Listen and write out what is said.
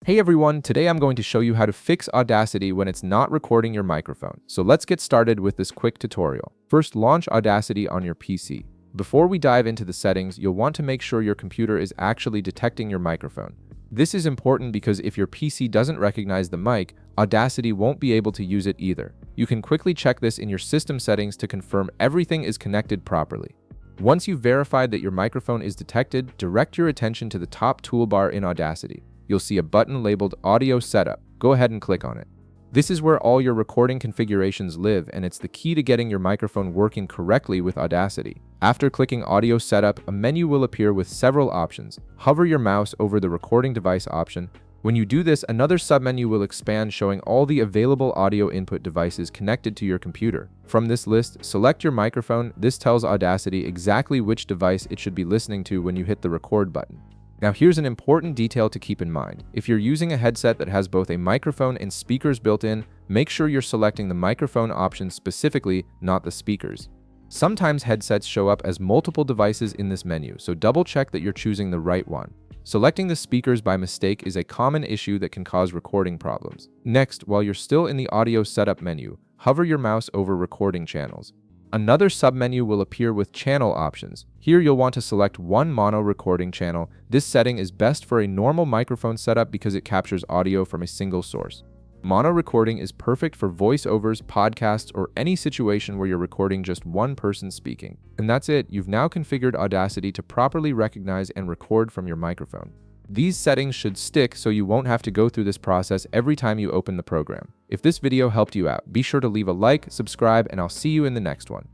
Hey everyone, today I'm going to show you how to fix Audacity when it's not recording your microphone. So let's get started with this quick tutorial. First, launch Audacity on your PC. Before we dive into the settings, you'll want to make sure your computer is actually detecting your microphone. This is important because if your PC doesn't recognize the mic, Audacity won't be able to use it either. You can quickly check this in your system settings to confirm everything is connected properly. Once you've verified that your microphone is detected, direct your attention to the top toolbar in Audacity. You'll see a button labeled Audio Setup. Go ahead and click on it. This is where all your recording configurations live, and it's the key to getting your microphone working correctly with Audacity. After clicking Audio Setup, a menu will appear with several options. Hover your mouse over the recording device option. When you do this, another submenu will expand showing all the available audio input devices connected to your computer. From this list, select your microphone. This tells Audacity exactly which device it should be listening to when you hit the record button. Now here's an important detail to keep in mind. If you're using a headset that has both a microphone and speakers built in, make sure you're selecting the microphone option specifically, not the speakers. Sometimes headsets show up as multiple devices in this menu, so double check that you're choosing the right one. Selecting the speakers by mistake is a common issue that can cause recording problems. Next, while you're still in the Audio Setup menu, hover your mouse over Recording Channels. Another submenu will appear with channel options. Here you'll want to select one mono recording channel. This setting is best for a normal microphone setup because it captures audio from a single source. Mono recording is perfect for voiceovers, podcasts, or any situation where you're recording just one person speaking. And that's it. You've now configured Audacity to properly recognize and record from your microphone. These settings should stick so you won't have to go through this process every time you open the program. If this video helped you out, be sure to leave a like, subscribe, and I'll see you in the next one.